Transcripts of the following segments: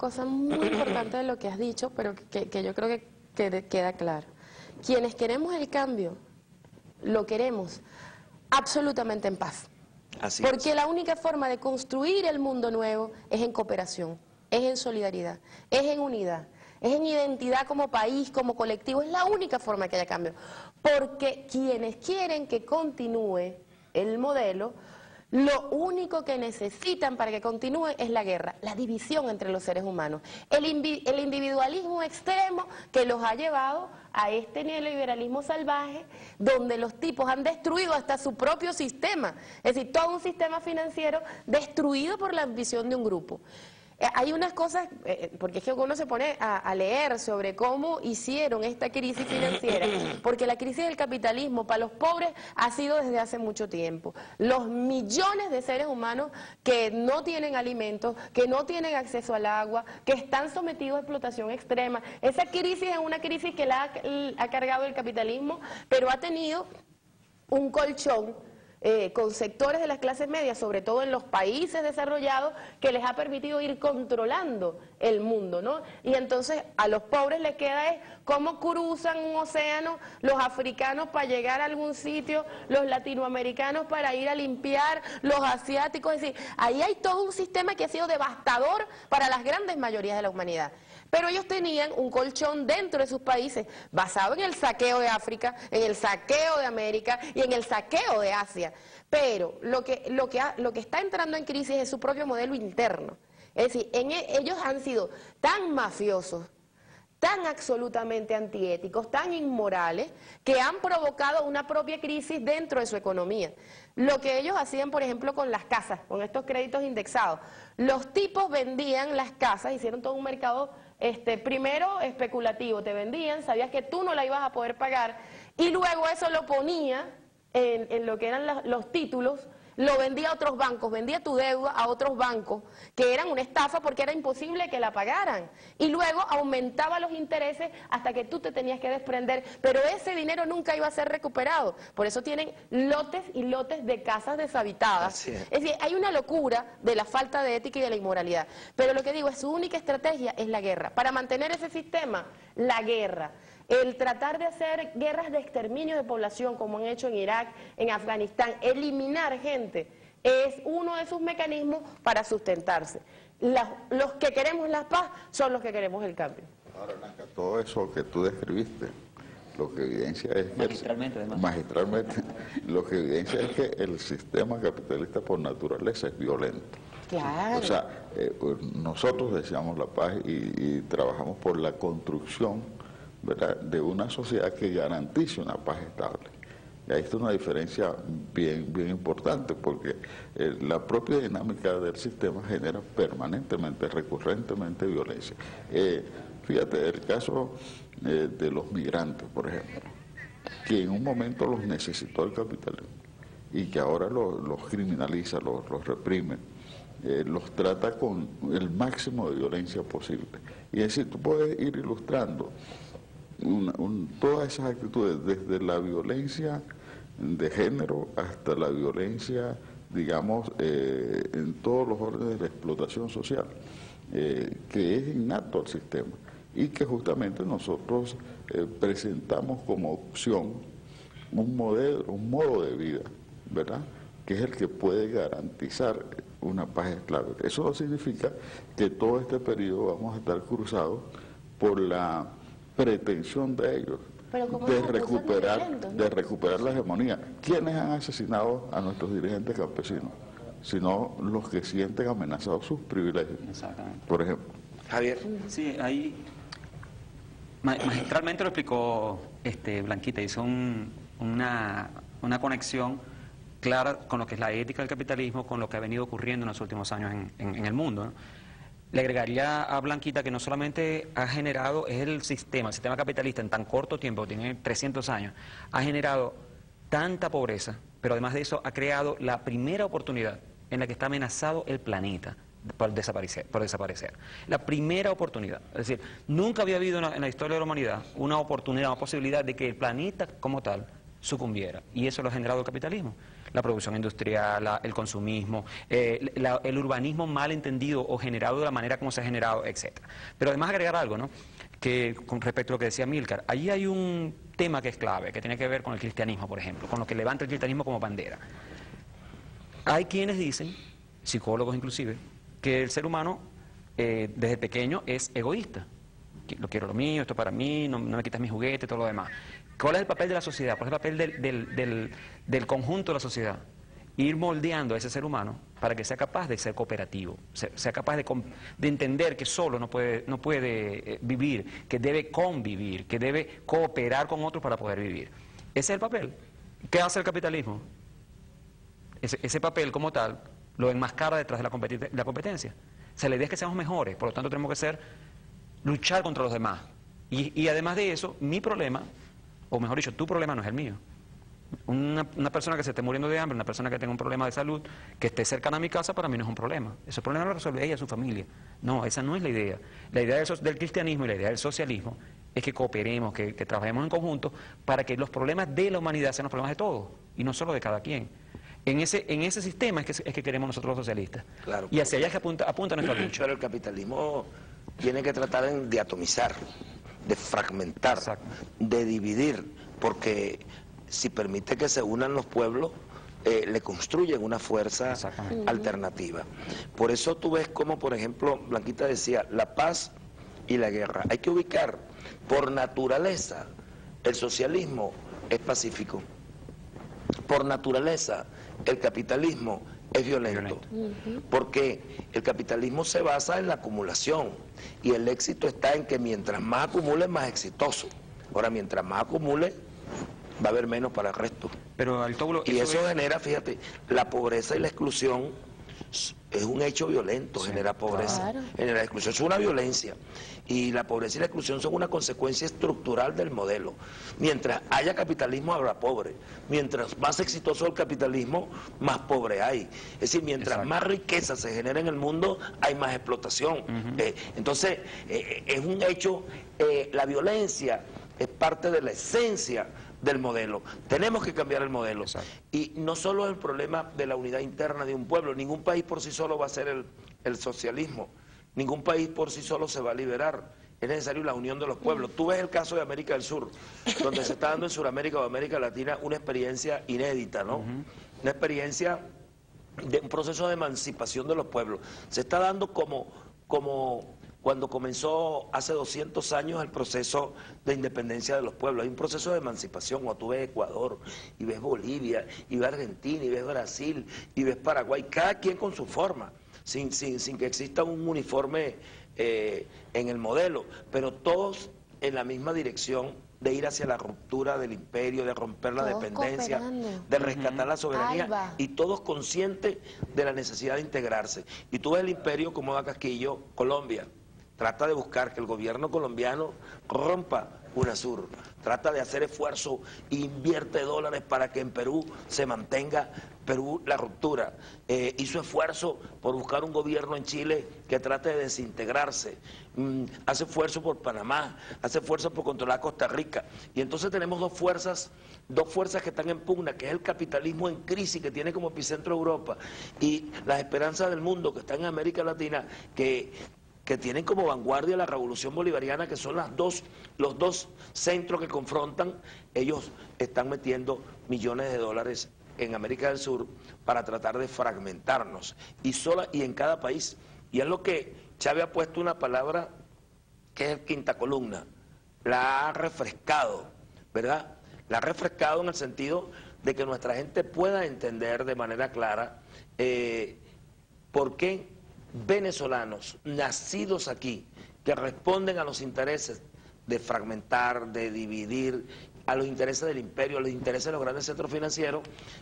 cosa muy importante de lo que has dicho, pero que yo creo que queda claro. Quienes queremos el cambio, lo queremos absolutamente en paz. Así Porque es. la única forma de construir el mundo nuevo es en cooperación, es en solidaridad, es en unidad, es en identidad como país, como colectivo, es la única forma que haya cambio. Porque quienes quieren que continúe el modelo, lo único que necesitan para que continúe es la guerra, la división entre los seres humanos, el individualismo extremo que los ha llevado a este neoliberalismo salvaje, donde los tipos han destruido hasta su propio sistema, es decir, todo un sistema financiero destruido por la ambición de un grupo. Hay unas cosas, porque es que uno se pone a leer sobre cómo hicieron esta crisis financiera, porque la crisis del capitalismo para los pobres ha sido desde hace mucho tiempo. Los millones de seres humanos que no tienen alimentos, que no tienen acceso al agua, que están sometidos a explotación extrema. Esa crisis es una crisis que la ha cargado el capitalismo, pero ha tenido un colchón con sectores de las clases medias, sobre todo en los países desarrollados, que les ha permitido ir controlando el mundo, ¿no? Y entonces a los pobres les queda es cómo cruzan un océano, los africanos para llegar a algún sitio, los latinoamericanos para ir a limpiar, los asiáticos, es decir, ahí hay todo un sistema que ha sido devastador para las grandes mayorías de la humanidad. Pero ellos tenían un colchón dentro de sus países basado en el saqueo de África, en el saqueo de América y en el saqueo de Asia. Pero lo que está entrando en crisis es su propio modelo interno. Es decir, ellos han sido tan mafiosos, tan absolutamente antiéticos, tan inmorales, que han provocado una propia crisis dentro de su economía. Lo que ellos hacían, por ejemplo, con las casas, con estos créditos indexados. Los tipos vendían las casas, hicieron todo un mercado primero especulativo, te vendían, sabías que tú no la ibas a poder pagar, y luego eso lo ponía en lo que eran los títulos, lo vendía a otros bancos, vendía tu deuda a otros bancos, que eran una estafa porque era imposible que la pagaran, y luego aumentaba los intereses hasta que tú te tenías que desprender, pero ese dinero nunca iba a ser recuperado. Por eso tienen lotes y lotes de casas deshabitadas. Es decir, hay una locura de la falta de ética y de la inmoralidad, pero lo que digo es su única estrategia es la guerra. Para mantener ese sistema, la guerra. El tratar de hacer guerras de exterminio de población, como han hecho en Irak, en Afganistán, eliminar gente, es uno de sus mecanismos para sustentarse. Los que queremos la paz son los que queremos el cambio. Ahora, Blanca, todo eso que tú describiste, lo que evidencia es que magistralmente, lo que evidencia es que el sistema capitalista por naturaleza es violento. Claro. O sea, nosotros deseamos la paz y trabajamos por la construcción, ¿verdad?, de una sociedad que garantice una paz estable. Y ahí está una diferencia bien importante, porque la propia dinámica del sistema genera permanentemente, recurrentemente violencia. Fíjate, el caso de los migrantes, por ejemplo, que en un momento los necesitó el capitalismo y que ahora los criminaliza, los reprime, los trata con el máximo de violencia posible. Y es decir, tú puedes ir ilustrando todas esas actitudes, desde la violencia de género hasta la violencia, digamos, en todos los órdenes de la explotación social, que es innato al sistema y que justamente nosotros presentamos como opción un modo de vida, ¿verdad?, que es el que puede garantizar una paz estable. Eso no significa que todo este periodo vamos a estar cruzados por la pretensión de ellos de recuperar la hegemonía. ¿Quiénes han asesinado a nuestros dirigentes campesinos? Sino los que sienten amenazados sus privilegios. Exactamente. Por ejemplo. Javier. Sí, ahí magistralmente lo explicó Blanquita, hizo una conexión clara con lo que es la ética del capitalismo, con lo que ha venido ocurriendo en los últimos años en el mundo, ¿no? Le agregaría a Blanquita que no solamente ha generado, es el sistema capitalista en tan corto tiempo, tiene 300 años, ha generado tanta pobreza, pero además de eso ha creado la primera oportunidad en la que está amenazado el planeta por desaparecer. La primera oportunidad. Es decir, nunca había habido en la historia de la humanidad una oportunidad, una posibilidad de que el planeta como tal sucumbiera. Y eso lo ha generado el capitalismo. la producción industrial, el consumismo, el urbanismo mal entendido o generado de la manera como se ha generado, etcétera. Pero además agregar algo, ¿no?, que con respecto a lo que decía Amílcar, allí hay un tema que es clave, que tiene que ver con el cristianismo, por ejemplo, con lo que levanta el cristianismo como bandera. Hay quienes dicen, psicólogos inclusive, que el ser humano desde pequeño es egoísta. Lo quiero lo mío, esto para mí, no me quitas mi juguete, todo lo demás. ¿Cuál es el papel de la sociedad? ¿Cuál es el papel del conjunto de la sociedad? Ir moldeando a ese ser humano para que sea capaz de ser cooperativo, sea capaz de entender que solo no puede vivir, que debe convivir, que debe cooperar con otros para poder vivir. Ese es el papel. ¿Qué hace el capitalismo? Ese papel como tal lo enmascara detrás de la competencia. O sea, la idea es que seamos mejores, por lo tanto tenemos que luchar contra los demás. Y además de eso, mi problema, o mejor dicho, tu problema no es el mío. Una persona que se esté muriendo de hambre, una persona que tenga un problema de salud, que esté cercana a mi casa, para mí no es un problema. Ese problema lo resuelve ella, su familia. No, esa no es la idea. La idea del cristianismo y la idea del socialismo es que cooperemos, que trabajemos en conjunto para que los problemas de la humanidad sean los problemas de todos y no solo de cada quien. En ese sistema es que queremos nosotros los socialistas. Claro, y hacia allá es que apunta nuestra lucha. Pero el capitalismo tiene que tratar de atomizar, de fragmentar, exacto, de dividir, porque si permite que se unan los pueblos, le construyen una fuerza alternativa. Por eso tú ves como, por ejemplo, Blanquita decía, la paz y la guerra. Hay que ubicar, por naturaleza, el socialismo es pacífico. Por naturaleza, el capitalismo es violento. Porque el capitalismo se basa en la acumulación y el éxito está en que mientras más acumule, más exitoso. Ahora, mientras más acumule, va a haber menos para el resto. Pero y eso genera, fíjate, la pobreza y la exclusión es un hecho violento, genera pobreza, genera exclusión, es una violencia. Y la pobreza y la exclusión son una consecuencia estructural del modelo. Mientras haya capitalismo, habrá pobre. Mientras más exitoso el capitalismo, más pobre hay. Es decir, mientras más riqueza se genera en el mundo, hay más explotación. Entonces, es un hecho, la violencia es parte de la esencia del modelo. Tenemos que cambiar el modelo. Y no solo es el problema de la unidad interna de un pueblo, ningún país por sí solo va a ser el socialismo, ningún país por sí solo se va a liberar, es necesario la unión de los pueblos. Tú ves el caso de América del Sur, donde se está dando en Sudamérica o América Latina una experiencia inédita, ¿no? Una experiencia de un proceso de emancipación de los pueblos. Se está dando como cuando comenzó hace 200 años el proceso de independencia de los pueblos. Hay un proceso de emancipación, cuando tú ves Ecuador, y ves Bolivia, y ves Argentina, y ves Brasil, y ves Paraguay, cada quien con su forma, sin que exista un uniforme en el modelo, pero todos en la misma dirección de ir hacia la ruptura del imperio, de romper la dependencia, de rescatar la soberanía, y todos conscientes de la necesidad de integrarse. Y tú ves el imperio como da Casquillo, Colombia, trata de buscar que el gobierno colombiano rompa UNASUR, trata de hacer esfuerzo e invierte dólares para que en Perú se mantenga la ruptura. Hizo esfuerzo por buscar un gobierno en Chile que trate de desintegrarse, hace esfuerzo por Panamá, hace esfuerzo por controlar Costa Rica. Y entonces tenemos dos fuerzas que están en pugna, que es el capitalismo en crisis, que tiene como epicentro Europa, y las esperanzas del mundo, que están en América Latina, que tienen como vanguardia la revolución bolivariana, que son los dos centros que confrontan. Ellos están metiendo millones de dólares en América del Sur para tratar de fragmentarnos, y en cada país. Y es lo que Chávez ha puesto una palabra que es el quinta columna, la ha refrescado, ¿verdad? La ha refrescado en el sentido de que nuestra gente pueda entender de manera clara por qué venezolanos nacidos aquí, que responden a los intereses de fragmentar, de dividir, a los intereses del imperio, a los intereses de los grandes centros financieros,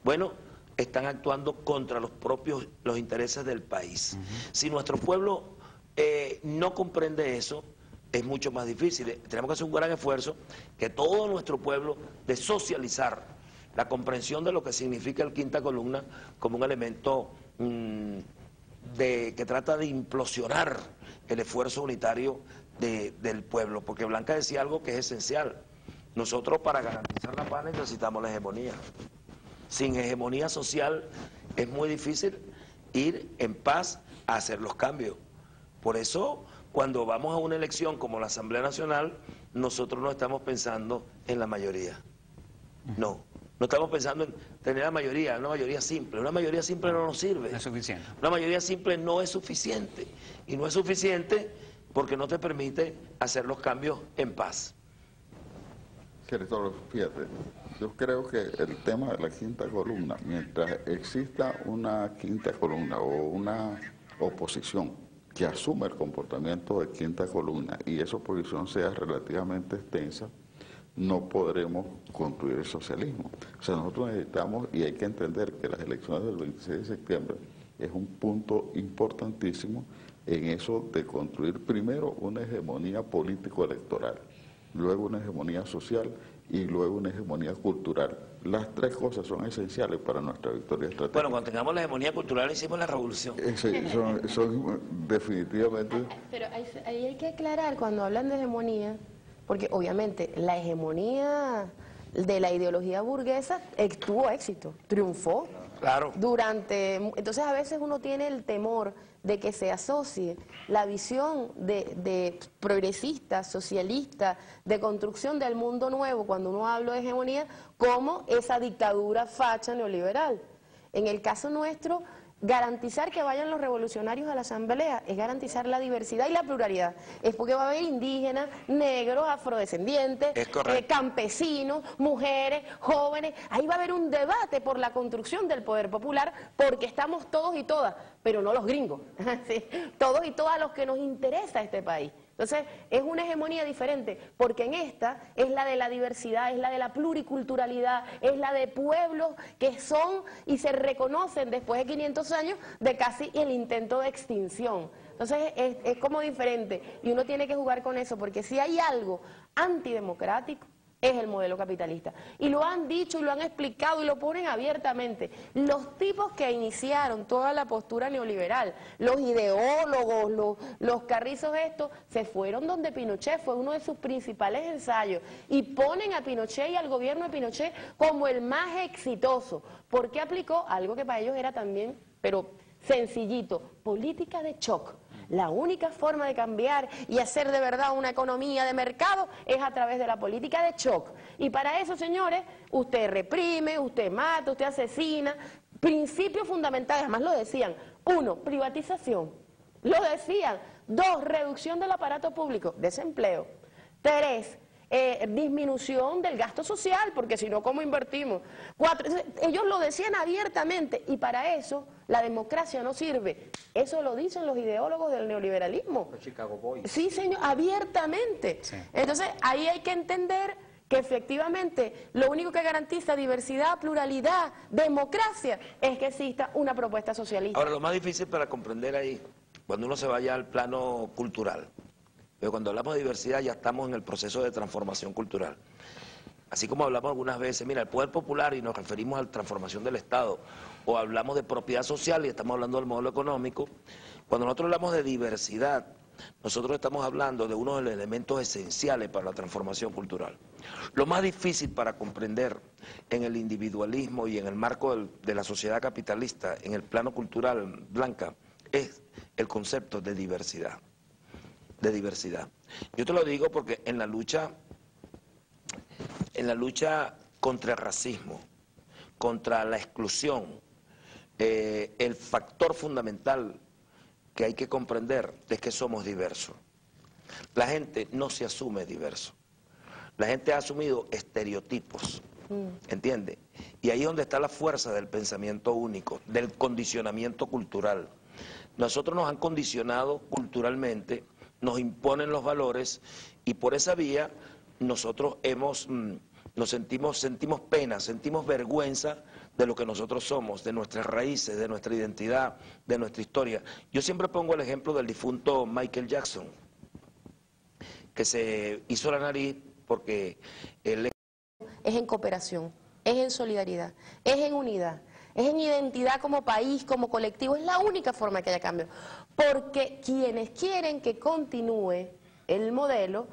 bueno, están actuando contra los intereses del país. Si nuestro pueblo no comprende eso, es mucho más difícil. Tenemos que hacer un gran esfuerzo, que todo nuestro pueblo, de socializar la comprensión de lo que significa el quinta columna como un elemento que trata de implosionar el esfuerzo unitario del pueblo, porque Blanca decía algo que es esencial. Nosotros, para garantizar la paz, necesitamos la hegemonía. Sin hegemonía social es muy difícil ir en paz a hacer los cambios. Por eso, cuando vamos a una elección como la Asamblea Nacional, nosotros no estamos pensando en la mayoría. No estamos pensando en tener la mayoría, una mayoría simple. Una mayoría simple no nos sirve. No es suficiente. Una mayoría simple no es suficiente. Y no es suficiente porque no te permite hacer los cambios en paz. Director, fíjate, yo creo que el tema de la quinta columna, mientras exista una quinta columna o una oposición que asume el comportamiento de quinta columna y esa oposición sea relativamente extensa, no podremos construir el socialismo. O sea, nosotros necesitamos, y hay que entender que las elecciones del 26 de septiembre es un punto importantísimo en eso de construir primero una hegemonía político-electoral, luego una hegemonía social y luego una hegemonía cultural. Las tres cosas son esenciales para nuestra victoria estratégica. Bueno, cuando tengamos la hegemonía cultural hicimos la revolución. Son definitivamente... Pero ahí hay que aclarar cuando hablan de hegemonía, porque obviamente la hegemonía de la ideología burguesa tuvo éxito, triunfó. Claro. Entonces a veces uno tiene el temor de que se asocie la visión de progresista, socialista, de construcción del mundo nuevo, cuando uno habla de hegemonía, como esa dictadura facha neoliberal. En el caso nuestro, garantizar que vayan los revolucionarios a la asamblea es garantizar la diversidad y la pluralidad. Es porque va a haber indígenas, negros, afrodescendientes, campesinos, mujeres, jóvenes. Ahí va a haber un debate por la construcción del poder popular, porque estamos todos y todas, pero no los gringos, ¿sí? Todos y todas los que nos interesa este país. Entonces, es una hegemonía diferente, porque en esta es la de la diversidad, es la de la pluriculturalidad, es la de pueblos que son y se reconocen después de 500 años de casi el intento de extinción. Entonces, es como diferente y uno tiene que jugar con eso, porque si hay algo antidemocrático, es el modelo capitalista. Y lo han dicho y lo han explicado y lo ponen abiertamente. Los tipos que iniciaron toda la postura neoliberal, los ideólogos, los carrizos estos, se fueron donde Pinochet, fue uno de sus principales ensayos. Y ponen a Pinochet y al gobierno de Pinochet como el más exitoso, porque aplicó algo que para ellos era también, pero sencillito, política de shock. La única forma de cambiar y hacer de verdad una economía de mercado es a través de la política de shock. Y para eso, señores, usted reprime, usted mata, usted asesina. Principios fundamentales, además lo decían. 1, privatización. Lo decían. 2, reducción del aparato público, desempleo. 3, disminución del gasto social, porque si no, ¿cómo invertimos? 4, ellos lo decían abiertamente, y para eso la democracia no sirve. Eso lo dicen los ideólogos del neoliberalismo. Los Chicago Boys. Sí, señor, abiertamente. Sí. Entonces, ahí hay que entender que efectivamente lo único que garantiza diversidad, pluralidad, democracia, es que exista una propuesta socialista. Ahora, lo más difícil para comprender ahí, cuando uno se vaya al plano cultural, pero cuando hablamos de diversidad ya estamos en el proceso de transformación cultural. Así como hablamos algunas veces, mira, el poder popular y nos referimos a la transformación del Estado, o hablamos de propiedad social y estamos hablando del modelo económico, cuando nosotros hablamos de diversidad, nosotros estamos hablando de uno de los elementos esenciales para la transformación cultural. Lo más difícil para comprender en el individualismo y en el marco de la sociedad capitalista, en el plano cultural, Blanca, es el concepto de diversidad. Yo te lo digo porque en la lucha contra el racismo, contra la exclusión, el factor fundamental que hay que comprender es que somos diversos. La gente no se asume diverso. La gente ha asumido estereotipos, ¿entiende? Y ahí es donde está la fuerza del pensamiento único, del condicionamiento cultural. Nosotros nos han condicionado culturalmente, nos imponen los valores y por esa vía nosotros sentimos pena, sentimos vergüenza de lo que nosotros somos, de nuestras raíces, de nuestra identidad, de nuestra historia. Yo siempre pongo el ejemplo del difunto Michael Jackson, que se hizo la nariz porque él es en cooperación, es en solidaridad, es en unidad, es en identidad como país, como colectivo, es la única forma que haya cambio. Porque quienes quieren que continúe el modelo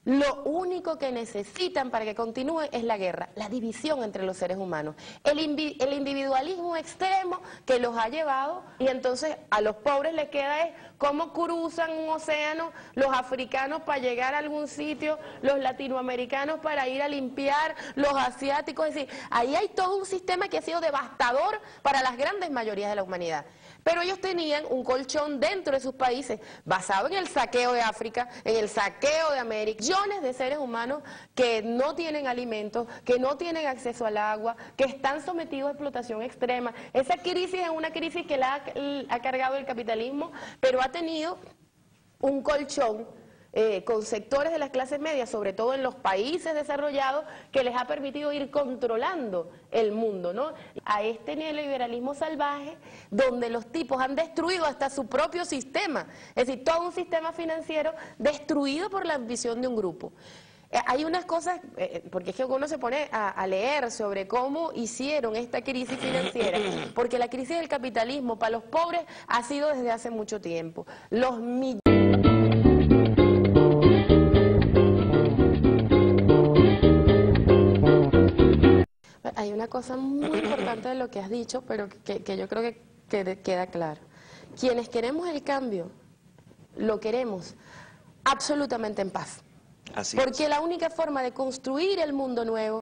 Lo único que necesitan para que continúe es la guerra, la división entre los seres humanos, el individualismo extremo que los ha llevado, y entonces a los pobres les queda es cómo cruzan un océano los africanos para llegar a algún sitio, los latinoamericanos para ir a limpiar, los asiáticos, es decir, ahí hay todo un sistema que ha sido devastador para las grandes mayorías de la humanidad. Pero ellos tenían un colchón dentro de sus países, basado en el saqueo de África, en el saqueo de América. Millones de seres humanos que no tienen alimentos, que no tienen acceso al agua, que están sometidos a explotación extrema. Esa crisis es una crisis que la ha cargado el capitalismo, pero ha tenido un colchón con sectores de las clases medias, sobre todo en los países desarrollados, que les ha permitido ir controlando el mundo, ¿no? A este neoliberalismo salvaje, donde los tipos han destruido hasta su propio sistema, es decir, todo un sistema financiero destruido por la ambición de un grupo. Hay unas cosas, porque es que uno se pone a leer sobre cómo hicieron esta crisis financiera, porque la crisis del capitalismo para los pobres ha sido desde hace mucho tiempo. Hay una cosa muy importante de lo que has dicho, pero que yo creo que queda claro. Quienes queremos el cambio, lo queremos absolutamente en paz. Así Porque es. la única forma de construir el mundo nuevo